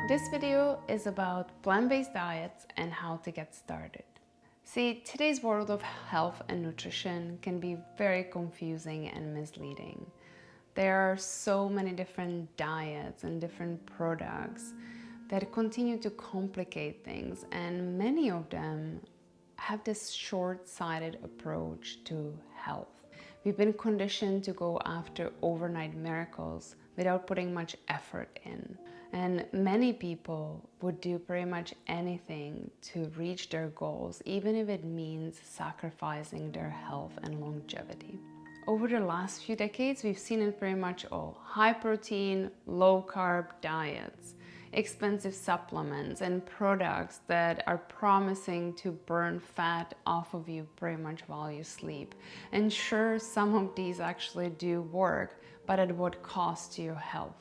This video is about plant-based diets and how to get started. See, today's world of health and nutrition can be very confusing and misleading. There are so many different diets and different products that continue to complicate things, and many of them have this short-sighted approach to health. We've been conditioned to go after overnight miracles without putting much effort in. And many people would do pretty much anything to reach their goals, even if it means sacrificing their health and longevity. Over the last few decades, we've seen it pretty much all. High protein, low carb diets, expensive supplements and products that are promising to burn fat off of you pretty much while you sleep. And sure, some of these actually do work, but at what cost to your health?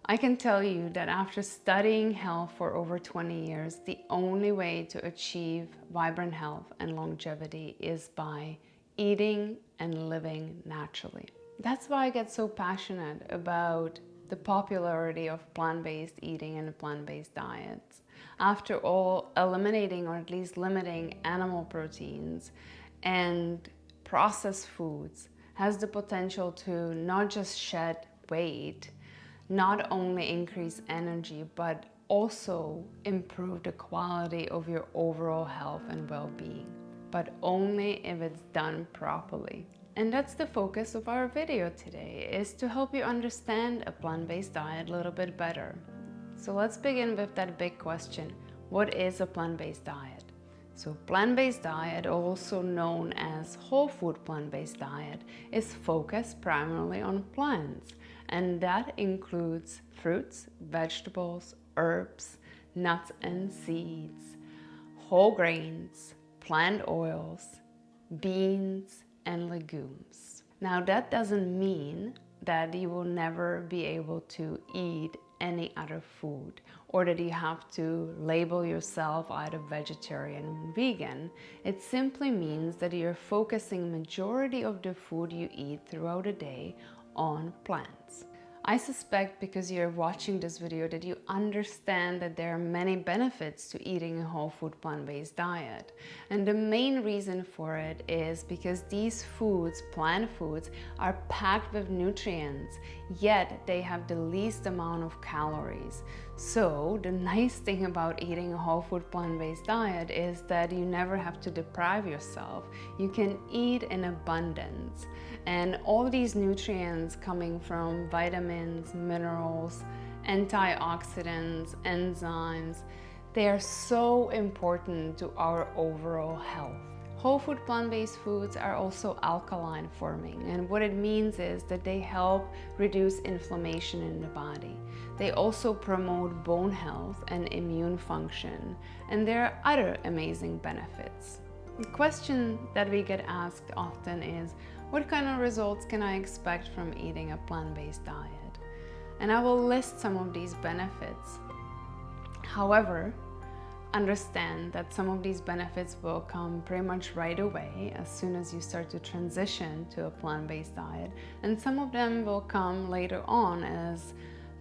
I can tell you that after studying health for over 20 years, the only way to achieve vibrant health and longevity is by eating and living naturally. That's why I get so passionate about the popularity of plant-based eating and plant-based diets. After all, eliminating or at least limiting animal proteins and processed foods has the potential to not just shed weight, not only increase energy, but also improve the quality of your overall health and well-being, but only if it's done properly. And that's the focus of our video today, is to help you understand a plant-based diet a little bit better. So let's begin with that big question. What is a plant-based diet? So plant-based diet, also known as whole food plant-based diet, is focused primarily on plants. And that includes fruits, vegetables, herbs, nuts and seeds, whole grains, plant oils, beans, and legumes. Now that doesn't mean that you will never be able to eat any other food, or that you have to label yourself either vegetarian or vegan. It simply means that you're focusing majority of the food you eat throughout the day on plants. I suspect because you're watching this video that you understand that there are many benefits to eating a whole food plant-based diet. And the main reason for it is because these foods, plant foods, are packed with nutrients, yet they have the least amount of calories. So the nice thing about eating a whole food plant-based diet is that you never have to deprive yourself. You can eat in abundance. And all these nutrients coming from vitamins, minerals, antioxidants, enzymes, they are so important to our overall health. Whole food plant-based foods are also alkaline forming, and what it means is that they help reduce inflammation in the body. They also promote bone health and immune function, and there are other amazing benefits. The question that we get asked often is, what kind of results can I expect from eating a plant-based diet? And I will list some of these benefits. However, understand that some of these benefits will come pretty much right away as soon as you start to transition to a plant-based diet, and some of them will come later on as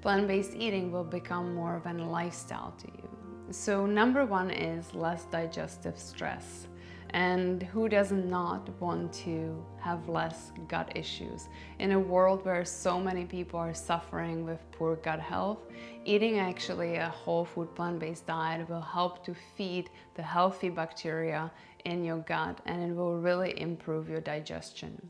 plant-based eating will become more of a lifestyle to you. So number one is less digestive stress. And who does not want to have less gut issues? In a world where so many people are suffering with poor gut health, eating actually a whole food plant-based diet will help to feed the healthy bacteria in your gut, and it will really improve your digestion.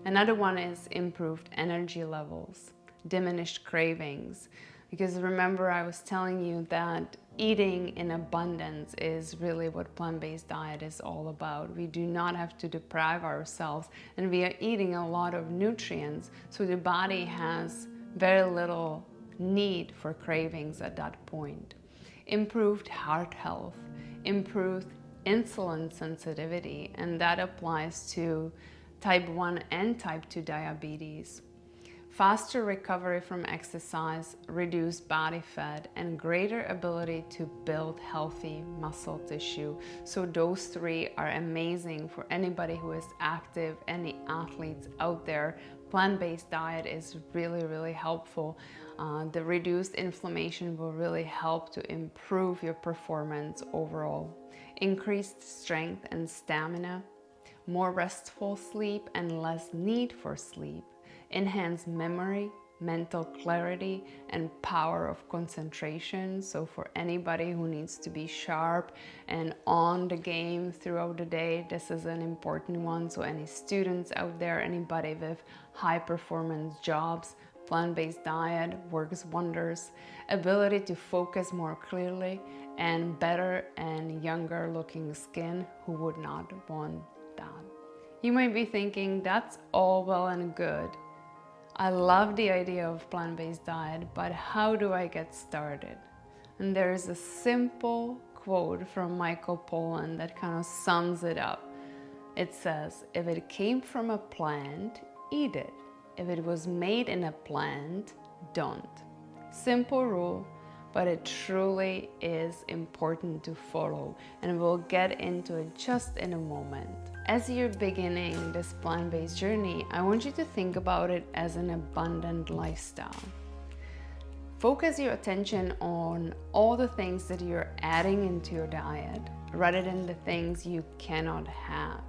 Another one is improved energy levels, diminished cravings. Because remember, I was telling you that eating in abundance is really what plant-based diet is all about. We do not have to deprive ourselves, and we are eating a lot of nutrients, so the body has very little need for cravings at that point. Improved heart health, improved insulin sensitivity, and that applies to type 1 and type 2 diabetes. Faster recovery from exercise, reduced body fat, and greater ability to build healthy muscle tissue. So those three are amazing for anybody who is active, any athletes out there plant-based diet is really helpful. The reduced inflammation will really help to improve your performance overall. Increased strength and stamina, more restful sleep and less need for sleep, enhanced memory, mental clarity, and power of concentration. So for anybody who needs to be sharp and on the game throughout the day, this is an important one. So any students out there, anybody with high performance jobs, plant-based diet works wonders. Ability to focus more clearly, and better and younger looking skin. Who would not want that? You might be thinking, that's all well and good. I love the idea of plant-based diet, but how do I get started? And there's a simple quote from Michael Pollan that kind of sums it up. It says, if it came from a plant, eat it. If it was made in a plant, don't. Simple rule, but it truly is important to follow, and we'll get into it just in a moment. As you're beginning this plant-based journey, I want you to think about it as an abundant lifestyle. Focus your attention on all the things that you're adding into your diet rather than the things you cannot have.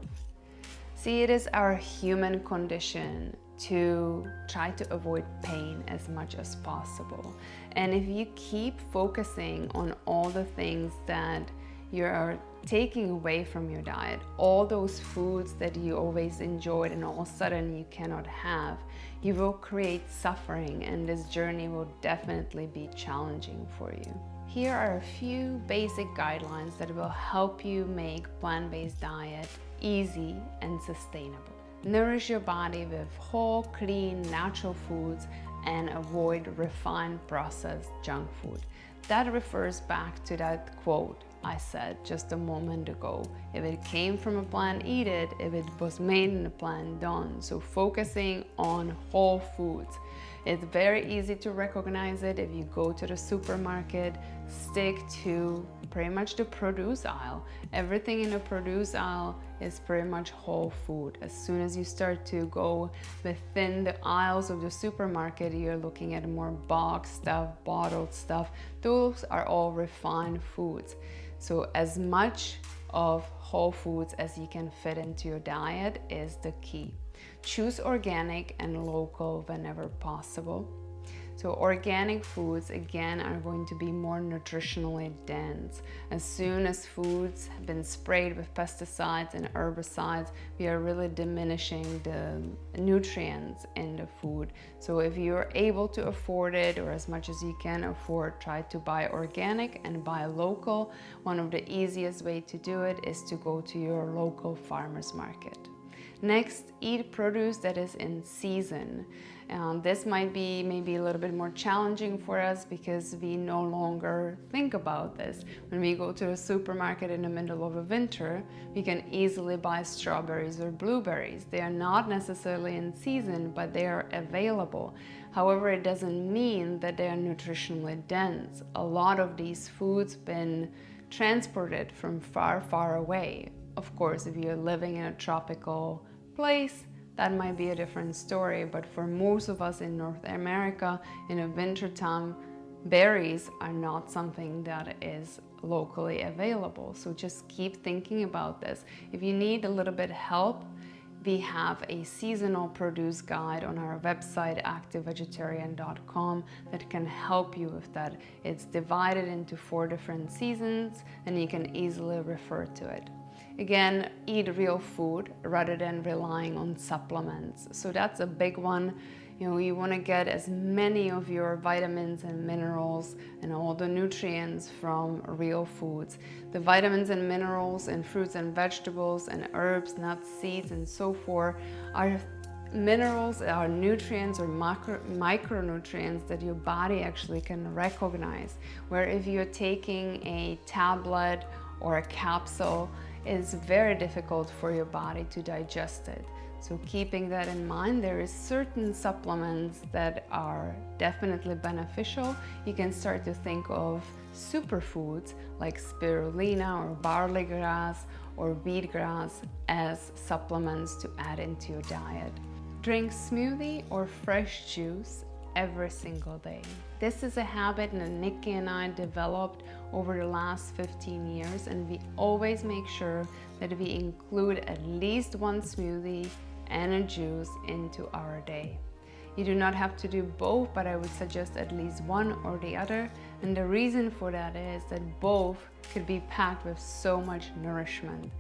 See, it is our human condition to try to avoid pain as much as possible. And if you keep focusing on all the things that you're taking away from your diet, all those foods that you always enjoyed and all of a sudden you cannot have, you will create suffering, and this journey will definitely be challenging for you. Here are a few basic guidelines that will help you make plant-based diet easy and sustainable. Nourish your body with whole, clean, natural foods and avoid refined, processed junk food. That refers back to that quote I said just a moment ago. If it came from a plant, eat it. If it was made in a plant, don't. So focusing on whole foods. It's very easy to recognize it if you go to the supermarket. Stick to pretty much the produce aisle. Everything in the produce aisle is pretty much whole food. As soon as you start to go within the aisles of the supermarket, you're looking at more boxed stuff, bottled stuff. Those are all refined foods. So as much of whole foods as you can fit into your diet is the key. Choose organic and local whenever possible. So organic foods, again, are going to be more nutritionally dense. As soon as foods have been sprayed with pesticides and herbicides, we are really diminishing the nutrients in the food. So if you're able to afford it, or as much as you can afford, try to buy organic and buy local. One of the easiest ways to do it is to go to your local farmer's market. Next, eat produce that is in season. This might be maybe a little bit more challenging for us because we no longer think about this. When we go to the supermarket in the middle of the winter, we can easily buy strawberries or blueberries. They are not necessarily in season, but they are available. However, it doesn't mean that they are nutritionally dense. A lot of these foods been transported from far away. Of course, if you're living in a tropical place, that might be a different story, but for most of us in North America, in the winter time, berries are not something that is locally available. So just keep thinking about this. If you need a little bit help, we have a seasonal produce guide on our website, activevegetarian.com, that can help you with that. It's divided into 4 different seasons, and you can easily refer to it. Again, eat real food rather than relying on supplements. So that's a big one. You know, you want to get as many of your vitamins and minerals and all the nutrients from real foods. The vitamins and minerals in fruits and vegetables and herbs, nuts, seeds, and so forth are minerals, are nutrients or micronutrients that your body actually can recognize. Where if you're taking a tablet or a capsule, it's very difficult for your body to digest it. So keeping that in mind, there is certain supplements that are definitely beneficial. You can start to think of superfoods like spirulina or barley grass or wheatgrass as supplements to add into your diet. Drink smoothie or fresh juice every single day. This is a habit that Nikki and I developed over the last 15 years, and we always make sure that we include at least one smoothie and a juice into our day. You do not have to do both, but I would suggest at least one or the other. And the reason for that is that both could be packed with so much nourishment.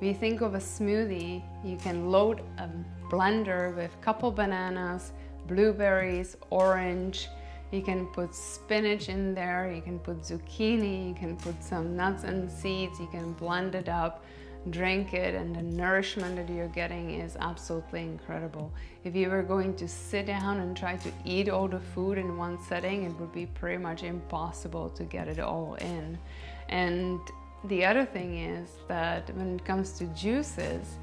If you think of a smoothie, you can load a blender with a couple bananas, blueberries, orange. You can put spinach in there, you can put zucchini, you can put some nuts and seeds, you can blend it up, drink it, and the nourishment that you're getting is absolutely incredible. If you were going to sit down and try to eat all the food in one setting, it would be pretty much impossible to get it all in. And the other thing is that when it comes to juices,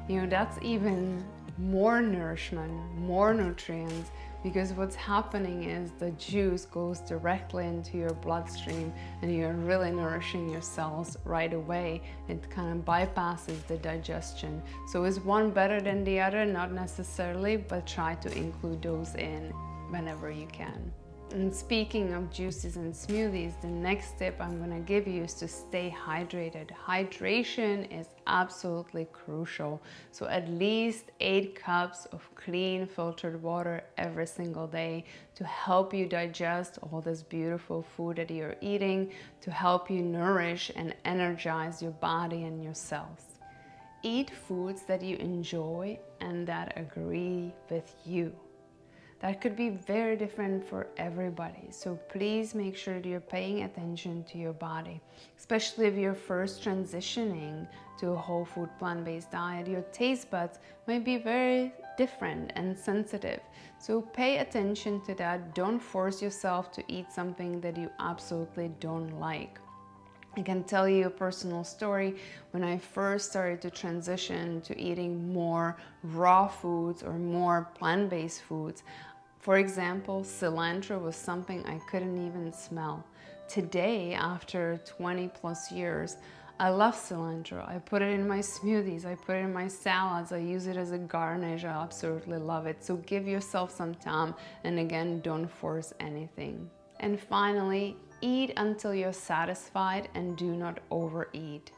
that's even more nourishment, more nutrients, because what's happening is the juice goes directly into your bloodstream and you're really nourishing your cells right away. It kind of bypasses the digestion. So is one better than the other? Not necessarily, but try to include those in whenever you can. And speaking of juices and smoothies, the next tip I'm going to give you is to stay hydrated. Hydration is absolutely crucial. So at least 8 cups of clean filtered water every single day to help you digest all this beautiful food that you're eating, to help you nourish and energize your body and your cells. Eat foods that you enjoy and that agree with you. That could be very different for everybody. So please make sure that you're paying attention to your body, especially if you're first transitioning to a whole food plant-based diet. Your taste buds might be very different and sensitive. So pay attention to that. Don't force yourself to eat something that you absolutely don't like. I can tell you a personal story. When I first started to transition to eating more raw foods or more plant-based foods, for example, cilantro was something I couldn't even smell. Today, after 20 plus years, I love cilantro. I put it in my smoothies, I put it in my salads, I use it as a garnish. I absolutely love it. So give yourself some time, and again, don't force anything. And finally, eat until you're satisfied and do not overeat.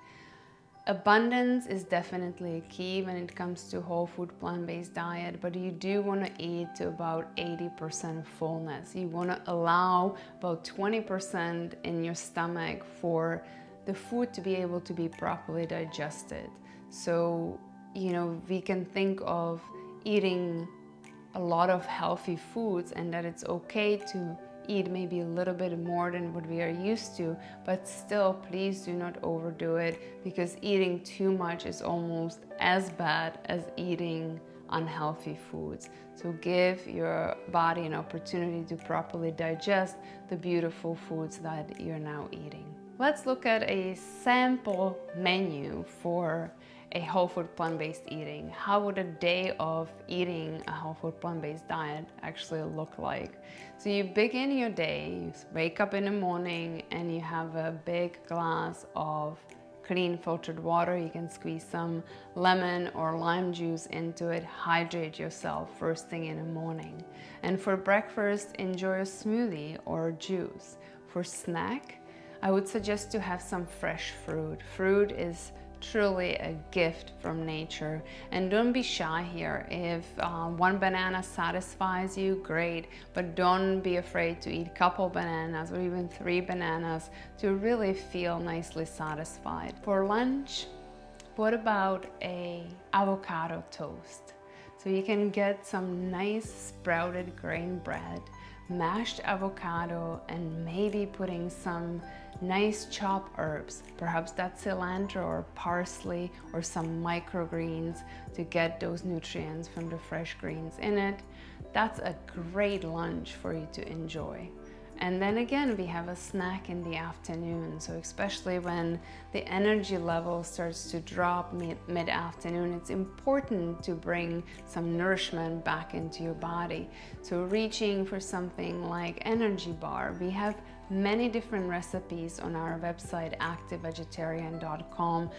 Abundance is definitely a key when it comes to whole food plant-based diet, but you do want to eat to about 80% fullness. You want to allow about 20% in your stomach for the food to be able to be properly digested. So, we can think of eating a lot of healthy foods and that it's okay to eat maybe a little bit more than what we are used to, but still please do not overdo it, because eating too much is almost as bad as eating unhealthy foods. So give your body an opportunity to properly digest the beautiful foods that you're now eating. Let's look at a sample menu for a whole food plant-based eating. How would a day of eating a whole food plant-based diet actually look like? So you begin your day, you wake up in the morning and you have a big glass of clean filtered water. You can squeeze some lemon or lime juice into it. Hydrate yourself first thing in the morning. And for breakfast, enjoy a smoothie or juice. For snack, I would suggest to have some fresh fruit. Fruit is truly a gift from nature, and don't be shy here. If one banana satisfies you, great, but don't be afraid to eat a couple bananas or even 3 bananas to really feel nicely satisfied. For lunch, what about a avocado toast? So you can get some nice sprouted grain bread, mashed avocado, and maybe putting some nice chopped herbs, perhaps that's cilantro or parsley or some microgreens to get those nutrients from the fresh greens in it. That's a great lunch for you to enjoy. And then again, we have a snack in the afternoon. So especially when the energy level starts to drop mid-afternoon, it's important to bring some nourishment back into your body. So reaching for something like energy bar. We have many different recipes on our website, activevegetarian.com.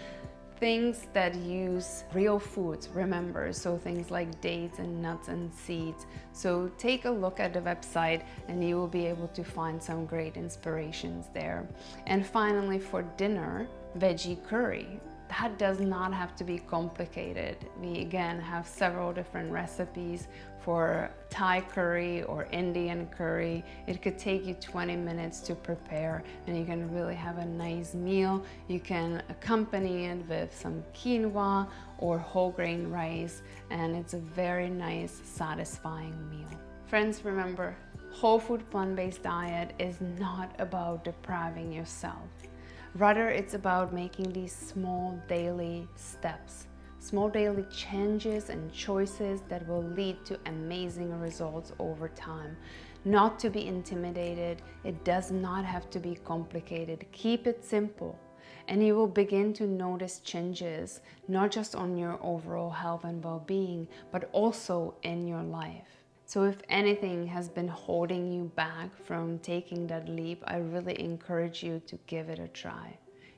things that use real foods, remember, so things like dates and nuts and seeds. So take a look at the website and you will be able to find some great inspirations there. And finally, for dinner, veggie curry. That does not have to be complicated. We again have several different recipes for Thai curry or Indian curry. It could take you 20 minutes to prepare and you can really have a nice meal. You can accompany it with some quinoa or whole grain rice, and it's a very nice, satisfying meal. Friends, remember, whole food plant-based diet is not about depriving yourself. Rather, it's about making these small daily steps, small daily changes and choices that will lead to amazing results over time. Not to be intimidated, it does not have to be complicated. Keep it simple, and you will begin to notice changes, not just on your overall health and well-being, but also in your life. So if anything has been holding you back from taking that leap, I really encourage you to give it a try.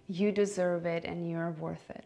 You deserve it and you're worth it.